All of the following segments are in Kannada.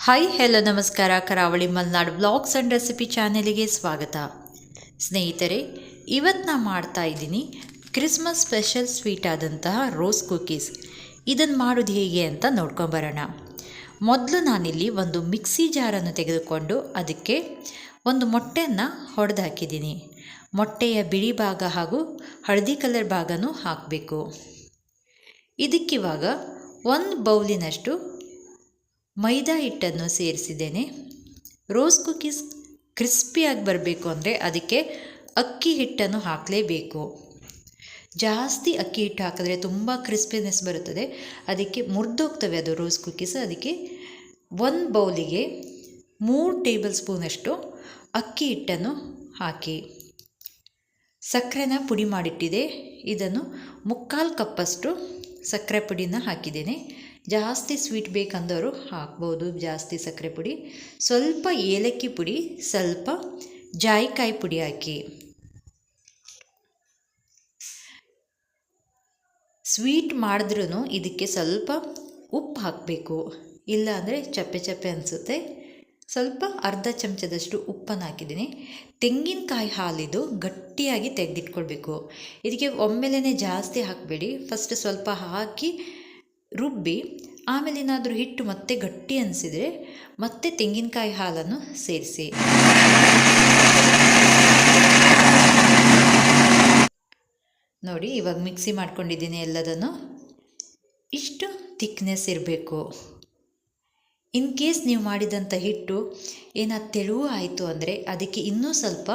ಹಾಯ್ ಹೆಲೋ ನಮಸ್ಕಾರ. ಕರಾವಳಿ ಮಲ್ನಾಡು ವ್ಲಾಗ್ಸ್ ಆ್ಯಂಡ್ ರೆಸಿಪಿ ಚಾನೆಲಿಗೆ ಸ್ವಾಗತ. ಸ್ನೇಹಿತರೆ, ಇವತ್ತು ನಾನು ಮಾಡ್ತಾ ಇದ್ದೀನಿ ಕ್ರಿಸ್ಮಸ್ ಸ್ಪೆಷಲ್ ಸ್ವೀಟ್ ಆದಂತಹ ರೋಸ್ ಕುಕೀಸ್. ಇದನ್ನು ಮಾಡೋದು ಹೇಗೆ ಅಂತ ನೋಡ್ಕೊಂಬರೋಣ. ಮೊದಲು ನಾನಿಲ್ಲಿ ಒಂದು ಮಿಕ್ಸಿ ಜಾರನ್ನು ತೆಗೆದುಕೊಂಡು ಅದಕ್ಕೆ ಒಂದು ಮೊಟ್ಟೆಯನ್ನು ಹೊಡೆದು ಹಾಕಿದ್ದೀನಿ. ಮೊಟ್ಟೆಯ ಬಿಳಿ ಭಾಗ ಹಾಗೂ ಹಳದಿ ಕಲರ್ ಭಾಗನೂ ಹಾಕಬೇಕು. ಇದಕ್ಕಿವಾಗ ಒಂದು ಬೌಲಿನಷ್ಟು ಮೈದಾ ಹಿಟ್ಟನ್ನು ಸೇರಿಸಿದ್ದೇನೆ. ರೋಸ್ ಕುಕೀಸ್ ಕ್ರಿಸ್ಪಿಯಾಗಿ ಬರಬೇಕು ಅಂದರೆ ಅದಕ್ಕೆ ಅಕ್ಕಿ ಹಿಟ್ಟನ್ನು ಹಾಕಲೇಬೇಕು. ಜಾಸ್ತಿ ಅಕ್ಕಿ ಹಿಟ್ಟು ಹಾಕಿದ್ರೆ ತುಂಬ ಕ್ರಿಸ್ಪಿನೆಸ್ ಬರುತ್ತದೆ, ಅದಕ್ಕೆ ಮುರಿದೋಗ್ತವೆ ಅದು ರೋಸ್ ಕುಕೀಸ್. ಅದಕ್ಕೆ ಒಂದು ಬೌಲಿಗೆ 3 ಟೇಬಲ್ ಸ್ಪೂನಷ್ಟು ಅಕ್ಕಿ ಹಿಟ್ಟನ್ನು ಹಾಕಿ, ಸಕ್ಕರೆನ ಪುಡಿ ಮಾಡಿಟ್ಟಿದೆ, ಇದನ್ನು 3/4 ಕಪ್ಪಷ್ಟು ಸಕ್ಕರೆ ಪುಡಿನ ಹಾಕಿದ್ದೇನೆ. ಜಾಸ್ತಿ ಸ್ವೀಟ್ ಬೇಕಂದವರು ಹಾಕ್ಬೋದು ಜಾಸ್ತಿ ಸಕ್ಕರೆ ಪುಡಿ. ಸ್ವಲ್ಪ ಏಲಕ್ಕಿ ಪುಡಿ, ಸ್ವಲ್ಪ ಜಾಯಿಕಾಯಿ ಪುಡಿ ಹಾಕಿ. ಸ್ವೀಟ್ ಮಾಡಿದ್ರೂ ಇದಕ್ಕೆ ಸ್ವಲ್ಪ ಉಪ್ಪು ಹಾಕಬೇಕು, ಇಲ್ಲ ಅಂದರೆ ಚಪ್ಪೆ ಚಪ್ಪೆ ಅನಿಸುತ್ತೆ. ಸ್ವಲ್ಪ ಅರ್ಧ ಚಮಚದಷ್ಟು ಉಪ್ಪನ್ನು ಹಾಕಿದ್ದೀನಿ. ತೆಂಗಿನಕಾಯಿ ಹಾಲಿದು ಗಟ್ಟಿಯಾಗಿ ತೆಗೆದಿಟ್ಕೊಳ್ಬೇಕು. ಇದಕ್ಕೆ ಒಮ್ಮೆಲೇ ಜಾಸ್ತಿ ಹಾಕಬೇಡಿ, ಫಸ್ಟ್ ಸ್ವಲ್ಪ ಹಾಕಿ ರುಬ್ಬಿ ಆಮೇಲೆ ಏನಾದರೂ ಹಿಟ್ಟು ಮತ್ತೆ ಗಟ್ಟಿ ಅನಿಸಿದರೆ ಮತ್ತೆ ತೆಂಗಿನಕಾಯಿ ಹಾಲನ್ನು ಸೇರಿಸಿ. ನೋಡಿ, ಇವಾಗ ಮಿಕ್ಸಿ ಮಾಡ್ಕೊಂಡಿದ್ದೀನಿ ಎಲ್ಲದನ್ನು. ಇಷ್ಟು ಥಿಕ್ನೆಸ್ ಇರಬೇಕು. ಇನ್ ಕೇಸ್ ನೀವು ಮಾಡಿದಂಥ ಹಿಟ್ಟು ಏನಾದ್ರು ತೆಳು ಆಯಿತು ಅಂದರೆ ಅದಕ್ಕೆ ಇನ್ನೂ ಸ್ವಲ್ಪ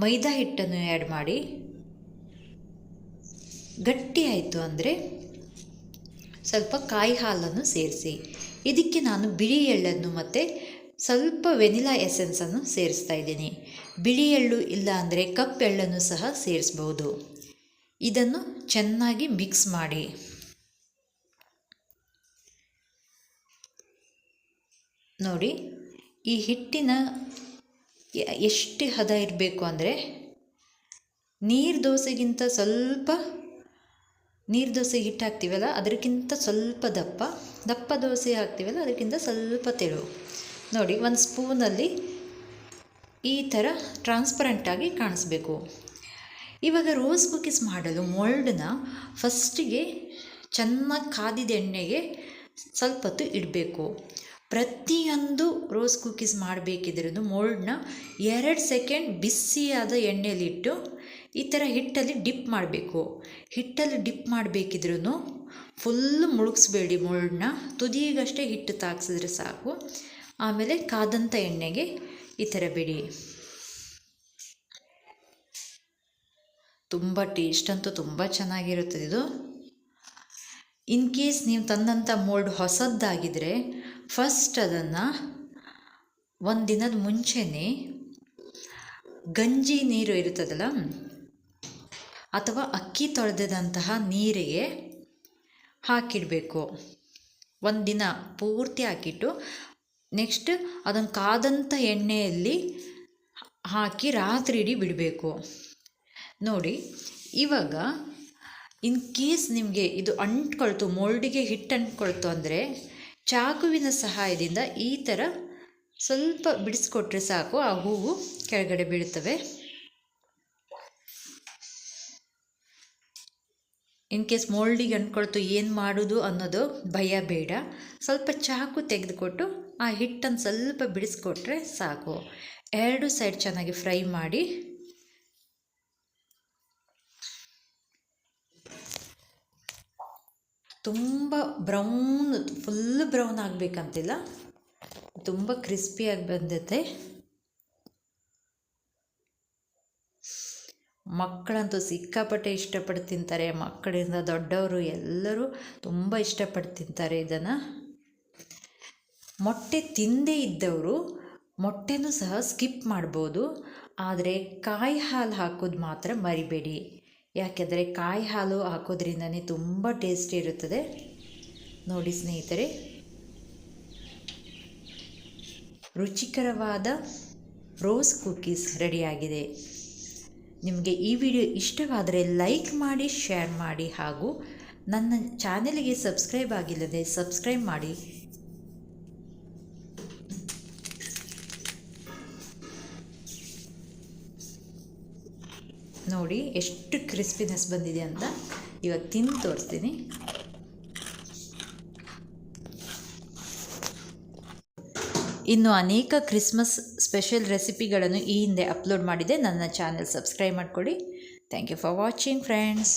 ಮೈದಾ ಹಿಟ್ಟನ್ನು ಆ್ಯಡ್ ಮಾಡಿ. ಗಟ್ಟಿ ಆಯಿತು ಅಂದರೆ ಸ್ವಲ್ಪ ಕಾಯಿ ಹಾಲನ್ನು ಸೇರಿಸಿ. ಇದಕ್ಕೆ ನಾನು ಬಿಳಿ ಎಳ್ಳನ್ನು ಮತ್ತು ಸ್ವಲ್ಪ ವೆನಿಲಾ ಎಸೆನ್ಸನ್ನು ಸೇರಿಸ್ತಾ ಇದ್ದೀನಿ. ಬಿಳಿ ಎಳ್ಳು ಇಲ್ಲ ಅಂದರೆ ಕಪ್ ಎಳ್ಳನ್ನು ಸಹ ಸೇರಿಸ್ಬೋದು. ಇದನ್ನು ಚೆನ್ನಾಗಿ ಮಿಕ್ಸ್ ಮಾಡಿ. ನೋಡಿ, ಈ ಹಿಟ್ಟಿನ ಎಷ್ಟು ಹದ ಇರಬೇಕು ಅಂದರೆ ನೀರು ದೋಸೆಗಿಂತ ಸ್ವಲ್ಪ, ನೀರು ದೋಸೆ ಹಿಟ್ಟು ಹಾಕ್ತೀವಲ್ಲ ಅದಕ್ಕಿಂತ ಸ್ವಲ್ಪ ದಪ್ಪ ದೋಸೆ ಹಾಕ್ತೀವಲ್ಲ ಅದಕ್ಕಿಂತ ಸ್ವಲ್ಪ ತೆಳು. ನೋಡಿ, ಒಂದು ಸ್ಪೂನಲ್ಲಿ ಈ ಥರ ಟ್ರಾನ್ಸ್ಪರೆಂಟಾಗಿ ಕಾಣಿಸ್ಬೇಕು. ಇವಾಗ ರೋಸ್ ಕುಕೀಸ್ ಮಾಡಲು ಮೋಲ್ಡನ್ನ ಫಸ್ಟಿಗೆ ಚೆನ್ನಾಗಿ ಕಾದಿದ ಎಣ್ಣೆಗೆ ಸ್ವಲ್ಪ ಹೊತ್ತು ಇಡಬೇಕು. ಪ್ರತಿಯೊಂದು ರೋಸ್ ಕುಕೀಸ್ ಮಾಡಬೇಕಿದ್ರೂ ಮೋಲ್ಡನ್ನ 2 ಸೆಕೆಂಡ್ ಬಿಸಿಯಾದ ಎಣ್ಣೆಯಲ್ಲಿಟ್ಟು ಈ ಥರ ಹಿಟ್ಟಲ್ಲಿ ಡಿಪ್ ಮಾಡಬೇಕು. ಹಿಟ್ಟಲ್ಲಿ ಡಿಪ್ ಮಾಡಬೇಕಿದ್ರೂ ಫುಲ್ಲು ಮುಳುಗಿಸ್ಬೇಡಿ ಮೋಲ್ಡನ್ನ, ತುದಿಗಷ್ಟೇ ಹಿಟ್ಟು ತಾಗಿಸಿದ್ರೆ ಸಾಕು. ಆಮೇಲೆ ಕಾದಂಥ ಎಣ್ಣೆಗೆ ಈ ಥರ ಬಿಡಿ. ತುಂಬ ಟೇಸ್ಟ್ ಅಂತೂ ತುಂಬ ಚೆನ್ನಾಗಿರುತ್ತದೆ ಇದು. ಇನ್ ಕೇಸ್ ನೀವು ತಂದಂಥ ಮೋಲ್ಡ್ ಹೊಸದ್ದಾಗಿದ್ದರೆ ಫಸ್ಟ್ ಅದನ್ನು ಒಂದು ದಿನದ ಮುಂಚೆನೇ ಗಂಜಿ ನೀರು ಇರುತ್ತದಲ್ಲ ಅಥವಾ ಅಕ್ಕಿ ತೊಳೆದಂತಹ ನೀರಿಗೆ ಹಾಕಿಡಬೇಕು. ಒಂದು ದಿನ ಪೂರ್ತಿ ಹಾಕಿಟ್ಟು ನೆಕ್ಸ್ಟ್ ಅದನ್ನು ಕಾದಂಥ ಎಣ್ಣೆಯಲ್ಲಿ ಹಾಕಿ ರಾತ್ರಿ ಇಡೀ ಬಿಡಬೇಕು. ನೋಡಿ, ಇವಾಗ ಇನ್ ಕೇಸ್ ನಿಮಗೆ ಇದು ಅಂಟ್ಕೊಳ್ತು, ಮೋಲ್ಡಿಗೆ ಹಿಟ್ಟು ಅಂಟ್ಕೊಳ್ತು ಅಂದರೆ ಚಾಕುವಿನ ಸಹಾಯದಿಂದ ಈ ಥರ ಸ್ವಲ್ಪ ಬಿಡಿಸ್ಕೊಟ್ರೆ ಸಾಕು, ಆ ಹೂವು ಕೆಳಗಡೆ ಬೀಳ್ತವೆ. ಇನ್ ಕೇಸ್ ಮೋಲ್ಡಿಗೆ ಅಂಟ್ಕೊಳ್ತು ಏನು ಮಾಡೋದು ಅನ್ನೋದು ಭಯ ಬೇಡ. ಸ್ವಲ್ಪ ಚಾಕು ತೆಗೆದುಕೊಟ್ಟು ಆ ಹಿಟ್ಟನ್ನು ಸ್ವಲ್ಪ ಬಿಡಿಸ್ಕೊಟ್ರೆ ಸಾಕು. 2 ಸೈಡ್ ಚೆನ್ನಾಗಿ ಫ್ರೈ ಮಾಡಿ. ತುಂಬ ಫುಲ್ ಬ್ರೌನ್ ಆಗಬೇಕಂತಿಲ್ಲ, ತುಂಬ ಕ್ರಿಸ್ಪಿಯಾಗಿ ಬಂದೈತೆ. ಮಕ್ಕಳಂತೂ ಸಿಕ್ಕಾಪಟ್ಟೆ ಇಷ್ಟಪಟ್ಟು ತಿಂತಾರೆ. ಮಕ್ಕಳಿಂದ ದೊಡ್ಡವರು ಎಲ್ಲರೂ ತುಂಬ ಇಷ್ಟಪಟ್ಟು ತಿಂತಾರೆ ಇದನ್ನು. ಮೊಟ್ಟೆ ತಿಂದೇ ಇದ್ದವರು ಮೊಟ್ಟೆನೂ ಸಹ ಸ್ಕಿಪ್ ಮಾಡ್ಬೋದು, ಆದರೆ ಕಾಯಿ ಹಾಲು ಹಾಕೋದು ಮಾತ್ರ ಮರಿಬೇಡಿ. ಯಾಕೆಂದರೆ ಕಾಯಿ ಹಾಲು ಹಾಕೋದ್ರಿಂದನೇ ತುಂಬ ಟೇಸ್ಟಿ ಇರುತ್ತದೆ. ನೋಡಿ ಸ್ನೇಹಿತರೆ, ರುಚಿಕರವಾದ ರೋಸ್ ಕುಕೀಸ್ ರೆಡಿಯಾಗಿದೆ. ನಿಮಗೆ ಈ ವಿಡಿಯೋ ಇಷ್ಟವಾದರೆ ಲೈಕ್ ಮಾಡಿ, ಶೇರ್ ಮಾಡಿ ಹಾಗೂ ನನ್ನ ಚಾನೆಲ್ಗೆ ಸಬ್ಸ್ಕ್ರೈಬ್ ಆಗಿಲ್ಲದೆ ಸಬ್ಸ್ಕ್ರೈಬ್ ಮಾಡಿ. ನೋಡಿ ಎಷ್ಟು ಕ್ರಿಸ್ಪಿನೆಸ್ ಬಂದಿದೆ ಅಂತ. ಇವಾಗ ತಿಂದು ತೋರಿಸ್ತೀನಿ. ಇನ್ನು ಅನೇಕ ಕ್ರಿಸ್ಮಸ್ ಸ್ಪೆಷಲ್ ರೆಸಿಪಿಗಳನ್ನು ಈ ಹಿಂದೆ ಅಪ್ಲೋಡ್ ಮಾಡಿದೆ. ನನ್ನ ಚಾನೆಲ್ ಸಬ್ಸ್ಕ್ರೈಬ್ ಮಾಡಿಕೊಳ್ಳಿ. Thank you for watching friends.